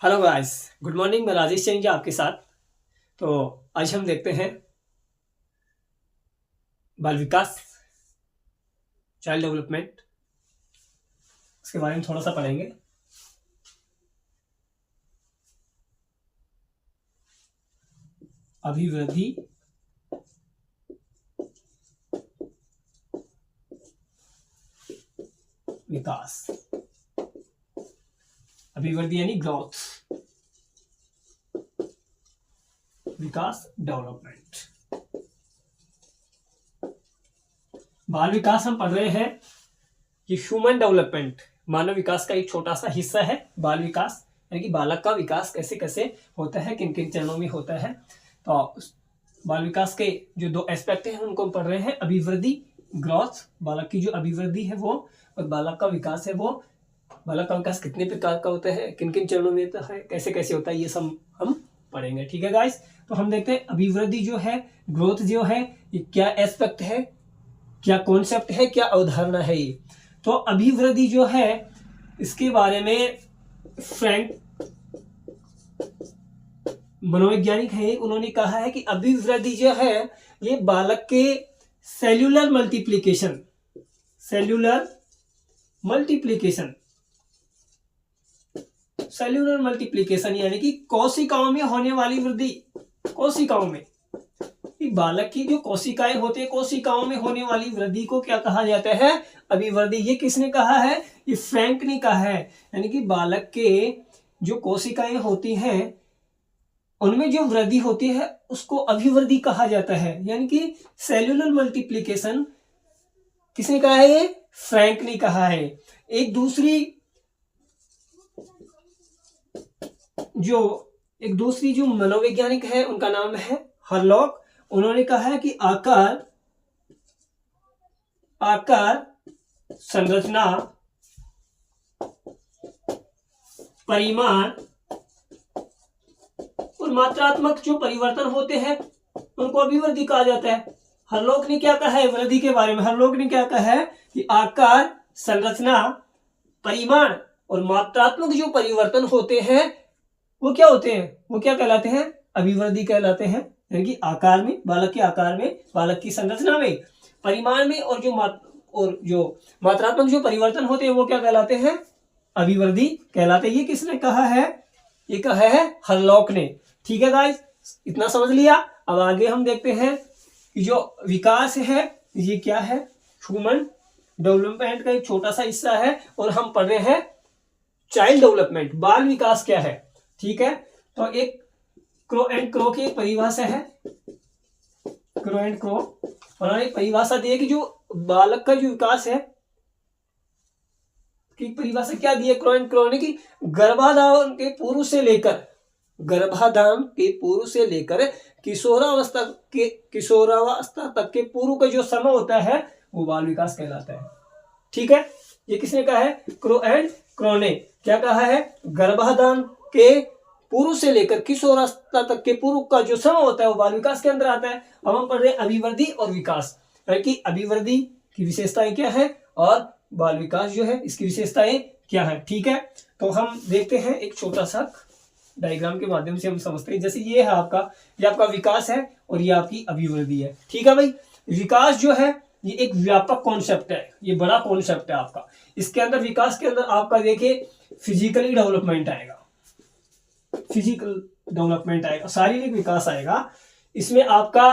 Hello guys, good morning. मैं राजेश जैन जी आपके साथ। तो आज हम देखते हैं बाल विकास, चाइल्ड डेवलपमेंट, इसके बारे में थोड़ा सा पढ़ेंगे। अभिवृद्धि, विकास। अभिवृद्धि यानी ग्रोथ, विकास डेवलपमेंट। बाल विकास हम पढ़ रहे हैं कि ह्यूमन डेवलपमेंट, मानव विकास का एक छोटा सा हिस्सा है। बाल विकास यानी कि बालक का विकास कैसे कैसे होता है, किन किन चरणों में होता है। तो बाल विकास के जो दो एस्पेक्ट हैं उनको हम पढ़ रहे हैं। अभिवृद्धि, ग्रोथ, बालक की जो अभिवृद्धि है वो, और बालक का विकास है वो। बालक का विकास कितने प्रकार का होता है, किन किन चरणों में होता है, कैसे कैसे होता है, ये सब हम पढ़ेंगे। ठीक है गाइस, तो हम देखते हैं अभिवृद्धि जो है, ग्रोथ जो है, ये क्या एस्पेक्ट है, क्या कॉन्सेप्ट है, क्या अवधारणा है ये। तो अभिवृद्धि जो है, इसके बारे में फ्रैंक मनोवैज्ञानिक है, उन्होंने कहा है कि अभिवृद्धि जो है ये बालक के सेल्यूलर मल्टीप्लिकेशन, सेल्यूलर मल्टीप्लिकेशन यानी कि कोशिकाओं में होने वाली वृद्धि। कोशिकाओं में बालक की जो कोशिकाएं होती है, कोशिकाओं में होने वाली वृद्धि को क्या कहा जाता है? अभिवृद्धि। ये किसने कहा है? ये फ्रैंक ने कहा है। यानी कि बालक के जो कोशिकाएं होती हैं उनमें जो वृद्धि होती है उसको अभिवृद्धि कहा जाता है। यानी कि सेल्यूलर मल्टीप्लिकेशन किसने कहा है? ये फ्रैंक ने कहा है। एक दूसरी जो मनोवैज्ञानिक है उनका नाम है हरलॉक। उन्होंने कहा है कि आकार, संरचना, परिमाण और मात्रात्मक जो परिवर्तन होते हैं उनको अभिवृद्धि कहा जाता है। हरलॉक ने क्या कहा है वृद्धि के बारे में? हरलॉक ने क्या कहा है कि आकार, संरचना, परिमाण और मात्रात्मक जो परिवर्तन होते हैं वो क्या होते हैं? वो क्या कहलाते हैं? अभिवृद्धि कहलाते हैं। यानी कि आकार में, बालक के आकार में, बालक की संरचना में, परिमाण में, और जो मात्रात्मक जो परिवर्तन होते हैं वो क्या कहलाते हैं? अभिवृद्धि कहलाते हैं। ये किसने कहा है? ये कहा है हरलॉक ने। ठीक है गाइस, इतना समझ लिया। अब आगे हम देखते हैं कि जो विकास है ये क्या है। ह्यूमन डेवलपमेंट का एक छोटा सा हिस्सा है और हम पढ़ रहे हैं चाइल्ड डेवलपमेंट, बाल विकास क्या है। ठीक है, तो एक क्रो एंड क्रो की एक परिभाषा है। क्रो एंड क्रो उन्होंने एक परिभाषा दी है कि जो बालक का जो विकास है की परिभाषा क्या दी है क्रो एंड क्रो ने, कि गर्भाधान के पूर्व से लेकर किशोरावस्था तक के पूर्व का जो समय होता है वो बाल विकास कहलाता है। ठीक है, ये किसने कहा है? क्रो एंड क्रो ने। क्या कहा है? गर्भाधान के पूर्व से लेकर किशोरावस्था तक के पूर्व का जो समय होता है वो बाल विकास के अंदर आता है। अब हम पढ़ रहे हैं अभिवृद्धि और विकास, यानी कि अभिवृद्धि की विशेषताएं क्या है और बाल विकास जो है इसकी विशेषताएं क्या है। ठीक है, तो हम देखते हैं एक छोटा सा डायग्राम के माध्यम से हम समझते हैं। जैसे ये है ये आपका विकास है और ये आपकी अभिवृद्धि है। ठीक है भाई, विकास जो है ये एक व्यापक कॉन्सेप्ट है, ये बड़ा कॉन्सेप्ट है आपका। इसके अंदर, विकास के अंदर आपका देखिए फिजिकली डेवलपमेंट आएगा, फिजिकल डेवलपमेंट आएगा, शारीरिक विकास आएगा। इसमें आपका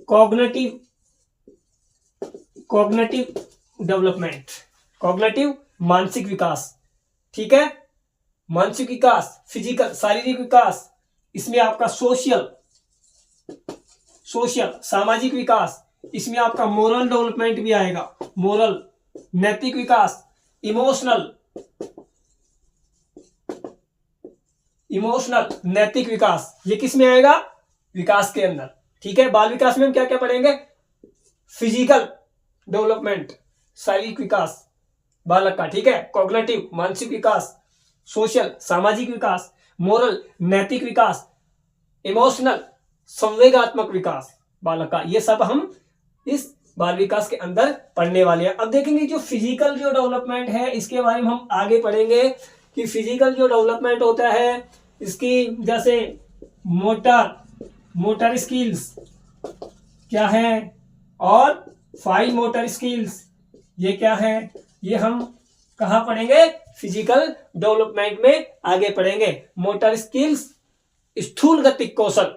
कॉग्निटिव डेवलपमेंट, कॉग्निटिव मानसिक विकास। ठीक है, मानसिक विकास, फिजिकल शारीरिक विकास। इसमें आपका सोशल सामाजिक विकास। इसमें आपका मोरल डेवलपमेंट भी आएगा, मोरल नैतिक विकास। इमोशनल नैतिक विकास, ये किस में आएगा? विकास के अंदर। ठीक है, बाल विकास में हम क्या क्या पढ़ेंगे? फिजिकल डेवलपमेंट, शारीरिक विकास बालक का। ठीक है, कॉग्निटिव मानसिक विकास, सोशल सामाजिक विकास, मोरल नैतिक विकास, इमोशनल संवेगात्मक विकास बालक का। ये सब हम इस बाल विकास के अंदर पढ़ने वाले हैं। अब देखेंगे जो फिजिकल जो डेवलपमेंट है इसके बारे में हम आगे पढ़ेंगे कि फिजिकल जो डेवलपमेंट होता है इसकी जैसे मोटर स्किल्स क्या है और फाइन मोटर स्किल्स ये क्या है, ये हम कहाँ पढ़ेंगे, फिजिकल डेवलपमेंट में आगे पढ़ेंगे। मोटर स्किल्स स्थूल गतिक कौशल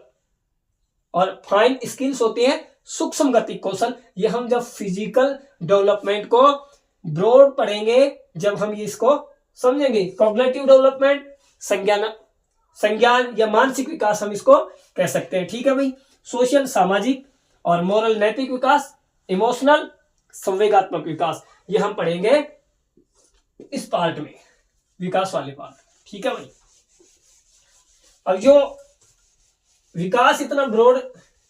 और फाइन स्किल्स होती है सूक्ष्म गतिक कौशल। ये हम जब फिजिकल डेवलपमेंट को ब्रॉड पढ़ेंगे, जब हम ये इसको समझेंगे। कॉग्निटिव डेवलपमेंट संज्ञान या मानसिक विकास हम इसको कह सकते हैं, ठीक है भाई। सोशल सामाजिक और मोरल नैतिक विकास, इमोशनल संवेगात्मक विकास, ये हम पढ़ेंगे इस पार्ट में, विकास वाले पार्ट, ठीक है भाई। अब जो विकास इतना ब्रॉड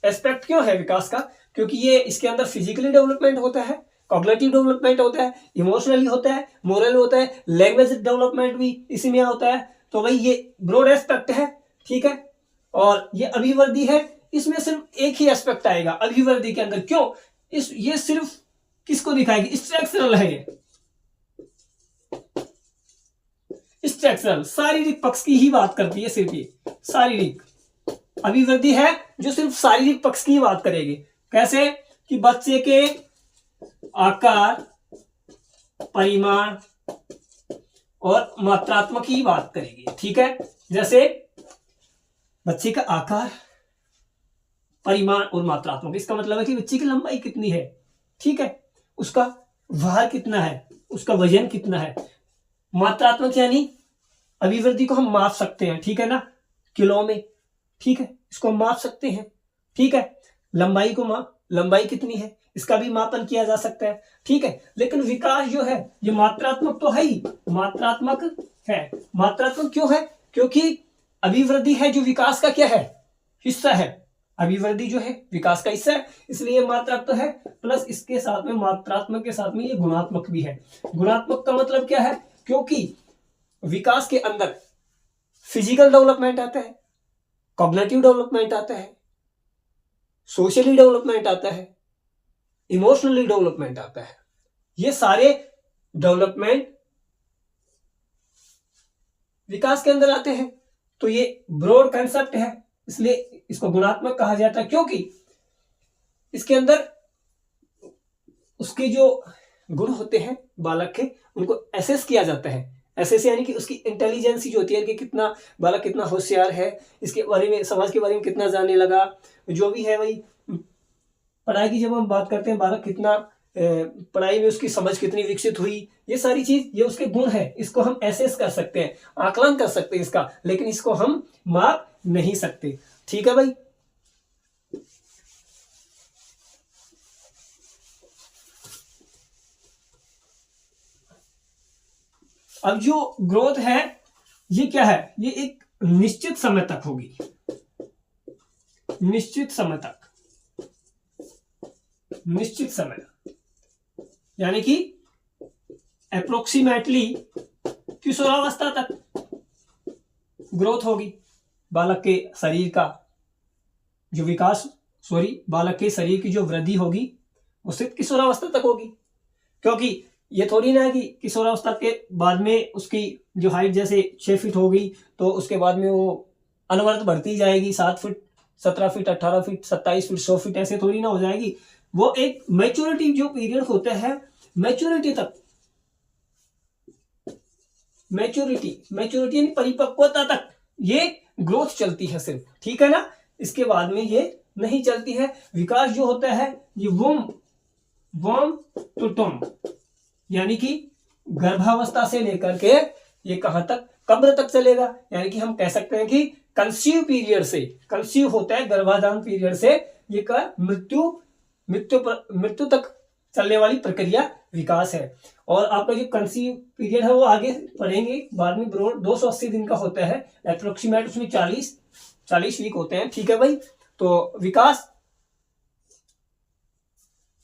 एस्पेक्ट क्यों है विकास का, क्योंकि ये इसके अंदर फिजिकली डेवलपमेंट होता है, कॉग्निटिव डेवलपमेंट होता है, इमोशनली होता है, मोरल होता है, लैंग्वेज डेवलपमेंट भी इसी में होता है। तो भाई ये ब्रॉड एस्पेक्ट है, ठीक है। और ये अभिवृद्धि है, इसमें सिर्फ एक ही एस्पेक्ट आएगा अभिवृद्धि के अंदर। क्यों, ये सिर्फ किसको दिखाएगी, स्ट्रक्चरल है, ये स्ट्रक्चरल शारीरिक पक्ष की ही बात करती है, सिर्फ ये शारीरिक अभिवृद्धि है जो सिर्फ शारीरिक पक्ष की बात करेगी। कैसे कि बच्चे के आकार, परिमाण और मात्रात्मक ही बात करेगी, ठीक है। जैसे बच्चे का आकार, परिमाण और मात्रात्मक, इसका मतलब है कि बच्चे की लंबाई कितनी है, ठीक है, उसका भार कितना है, उसका वजन कितना है। मात्रात्मक यानी अभिवृद्धि को हम माप सकते हैं, ठीक है ना, किलो में, ठीक है, इसको हम माप सकते हैं, ठीक है। लंबाई कितनी है इसका भी मापन किया जा सकता है, ठीक है। लेकिन विकास जो है ये मात्रात्मक तो है ही, मात्रात्मक है। मात्रात्मक क्यों है, क्योंकि अभिवृद्धि है जो विकास का क्या है, हिस्सा है। अभिवृद्धि जो है विकास का हिस्सा है, इसलिए मात्रात्मक तो है, प्लस इसके साथ में मात्रात्मक के साथ में ये गुणात्मक भी है। गुणात्मक का मतलब क्या है, क्योंकि विकास के अंदर फिजिकल डेवलपमेंट आता है, कॉग्निटिव डेवलपमेंट आता है, सोशली डेवलपमेंट आता है, इमोशनली डेवलपमेंट आता है। ये सारे डेवलपमेंट विकास के अंदर आते हैं। तो ये ब्रॉड कंसेप्ट है, इसलिए इसको गुणात्मक कहा जाता है, क्योंकि इसके अंदर उसके जो गुण होते हैं बालक के, उनको एसेस किया जाता है। एसेस यानी कि उसकी इंटेलिजेंसी जो होती है कि कितना बालक कितना होशियार है, इसके बारे में, समाज के बारे में कितना जानने लगा, जो भी है वही पढ़ाई की जब हम बात करते हैं, बालक कितना पढ़ाई में उसकी समझ कितनी विकसित हुई, ये सारी चीज, ये उसके गुण है, इसको हम एसेस कर सकते हैं, आकलन कर सकते हैं इसका, लेकिन इसको हम माप नहीं सकते, ठीक है भाई। अब जो ग्रोथ है ये क्या है, ये एक निश्चित समय तक होगी, निश्चित समय यानी कि अप्रोक्सीमेटली किशोरावस्था तक ग्रोथ होगी। बालक के शरीर का जो विकास, बालक के शरीर की जो वृद्धि होगी वो सिर्फ किशोरावस्था तक होगी, क्योंकि ये थोड़ी ना है कि किशोरावस्था के बाद में उसकी जो हाइट जैसे 6 फीट होगी तो उसके बाद में वो अनवरत बढ़ती जाएगी, 7 feet, 17 feet, 18 feet, 27 feet, 100 feet, ऐसे थोड़ी ना हो जाएगी। वो एक मैच्योरिटी जो पीरियड होता है, मैच्योरिटी यानी परिपक्वता तक ये ग्रोथ चलती है सिर्फ, ठीक है ना, इसके बाद में ये नहीं चलती है। विकास जो होता है ये वोम टू टोम यानी कि गर्भावस्था से लेकर के ये कहां तक, कब्र तक चलेगा। यानी कि हम कह सकते हैं कि कंसीव पीरियड से, कंसीव होता है गर्भाधान पीरियड से, ये का मृत्यु तक चलने वाली प्रक्रिया विकास है। और आपका जो कंसीव पीरियड है वो आगे पढ़ेंगे बाद में, 280 दिन का होता है अप्रोक्सीमेट, उसमें 40 वीक होते हैं, ठीक है भाई। तो विकास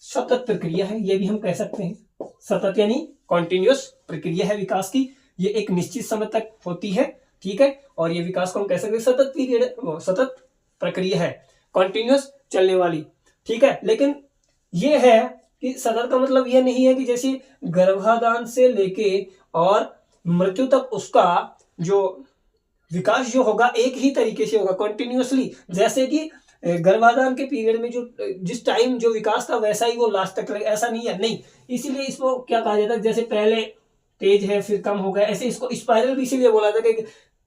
सतत प्रक्रिया है, ये भी हम कह सकते हैं, सतत यानी कॉन्टिन्यूअस प्रक्रिया है विकास की, ये एक निश्चित समय तक होती है, ठीक है। और ये विकास को हम कह सकते हैं सतत पीरियड, सतत प्रक्रिया है, कॉन्टिन्यूअस चलने वाली, ठीक है। लेकिन ये है कि सतत का मतलब ये नहीं है कि जैसे गर्भाधान से लेके और मृत्यु तक उसका जो विकास जो होगा एक ही तरीके से होगा, कंटिन्यूअसली। जैसे कि गर्भाधान के पीरियड में जो जिस टाइम जो विकास था वैसा ही वो लास्ट तक रहेगा, ऐसा नहीं है, नहीं। इसीलिए इसको क्या कहा जाता है, जैसे पहले तेज है फिर कम हो गया, ऐसे इसको स्पाइरल भी इसीलिए बोला था कि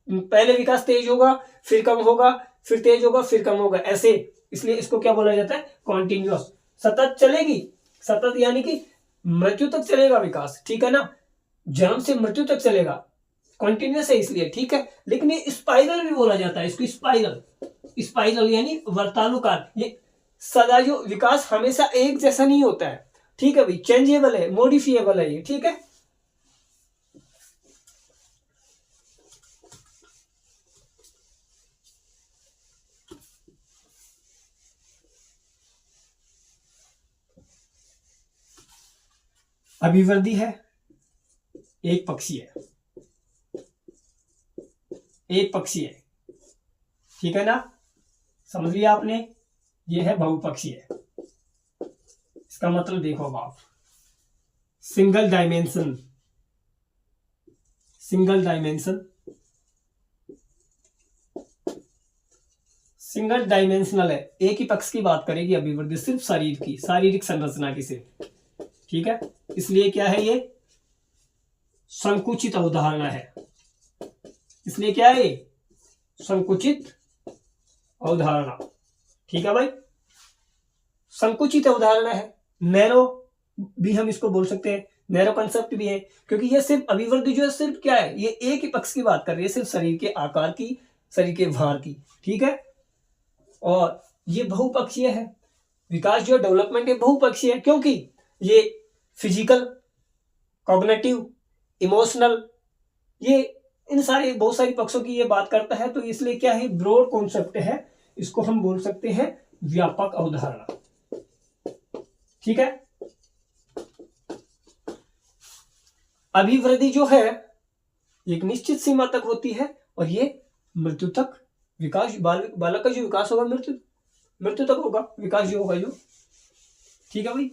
पहले विकास तेज होगा फिर कम होगा फिर तेज होगा फिर कम होगा, ऐसे। इसलिए इसको क्या बोला जाता है, कॉन्टिन्यूअस, सतत चलेगी। सतत यानी कि मृत्यु तक चलेगा विकास, ठीक है ना, जन्म से मृत्यु तक चलेगा, कॉन्टिन्यूअस है इसलिए, ठीक है। लेकिन ये स्पाइरल भी बोला जाता है इसको, स्पाइरल। स्पाइरल यानी वर्तानुकार। ये सदा जो विकास हमेशा एक जैसा नहीं होता है, ठीक है भाई, चेंजेबल है, मॉडिफिएबल है ये, ठीक है। अभिवृद्धि है एक पक्षीय है, एक पक्षीय है, ठीक है ना, समझ लिया आपने। ये है बहुपक्षीय है। इसका मतलब देखो आप, single dimension, single dimension, single dimensional है, एक ही पक्ष की बात करेगी अभिवृद्धि, सिर्फ शरीर की, शारीरिक संरचना की सिर्फ, ठीक है। इसलिए क्या है, ये संकुचित अवधारणा है। इसलिए क्या है, ये संकुचित अवधारणा, ठीक है भाई, संकुचित अवधारणा है। नैरो भी हम इसको बोल सकते हैं, नैरो कंसेप्ट भी है, क्योंकि ये सिर्फ अभिवृद्धि जो है सिर्फ क्या है, ये एक ही पक्ष की बात कर रही है, सिर्फ शरीर के आकार की, शरीर के भार की, ठीक है। और ये बहुपक्षीय है, विकास जो डेवलपमेंट है बहुपक्षीय है, क्योंकि ये फिजिकल, कॉग्निटिव, इमोशनल, ये इन सारे बहुत सारी पक्षों की ये बात करता है। तो इसलिए क्या है, ब्रॉड कॉन्सेप्ट है, इसको हम बोल सकते हैं व्यापक अवधारणा, ठीक है। अभिवृद्धि जो है एक निश्चित सीमा तक होती है और ये मृत्यु तक विकास, बालक का जो विकास होगा मृत्यु तक होगा विकास जो होगा जो, ठीक है भाई।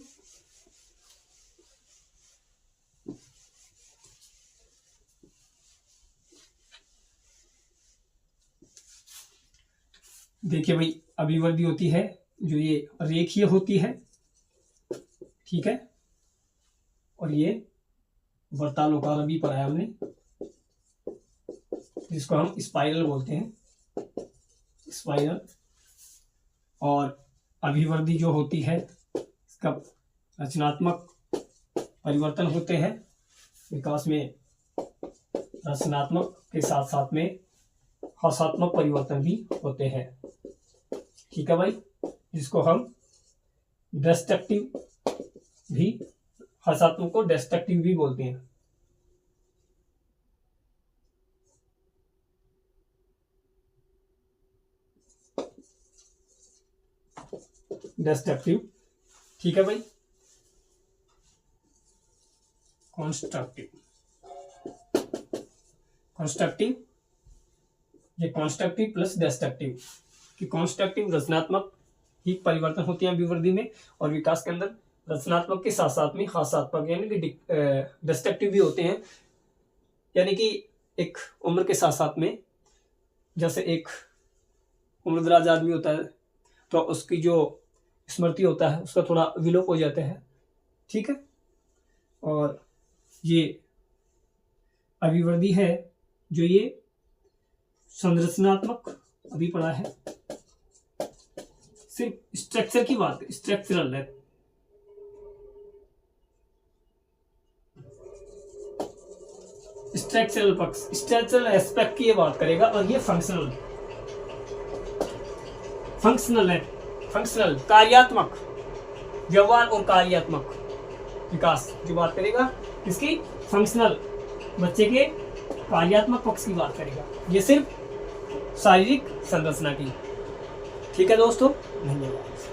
देखिए भाई, अभिवृद्धि होती है जो ये रेखीय होती है, ठीक है, और ये वर्तानुकार भी पढ़ा है हमने, जिसको हम स्पाइरल बोलते हैं, स्पाइरल। और अभिवृद्धि जो होती है इसका रचनात्मक परिवर्तन होते हैं विकास में, रचनात्मक के साथ साथ में हासात्मक परिवर्तन भी होते हैं, ठीक है भाई, जिसको हम डिस्ट्रक्टिव भी, हासात्मक को डिस्ट्रक्टिव भी बोलते हैं। डिस्ट्रक्टिव, ठीक है भाई। कंस्ट्रक्टिव, कंस्ट्रक्टिव, ये कंस्ट्रक्टिव प्लस डिस्ट्रक्टिव, कि कंस्ट्रक्टिव रचनात्मक ही परिवर्तन होते हैं अभिवृद्धि में, और विकास के अंदर रचनात्मक के साथ साथ में हासात्मक यानी कि डिस्ट्रक्टिव भी होते हैं। यानी कि एक उम्र के साथ साथ में, जैसे एक उम्रदराज आदमी होता है तो उसकी जो स्मृति होता है उसका थोड़ा विलोप हो जाता है, ठीक है। और ये अभिवृद्धि है जो ये संरचनात्मक, अभी पढ़ा है, सिर्फ स्ट्रक्चर की बात, स्ट्रक्चरल है, स्ट्रक्चरल पक्ष, स्ट्रक्चरल एस्पेक्ट की ये बात करेगा। और ये फंक्शनल, फंक्शनल है, फंक्शनल कार्यात्मक, व्यवहार और कार्यात्मक विकास जो बात करेगा, इसकी फंक्शनल, बच्चे के कार्यात्मक पक्ष की बात करेगा। ये सिर्फ शारीरिक संरचना की, ठीक है दोस्तों, धन्यवाद।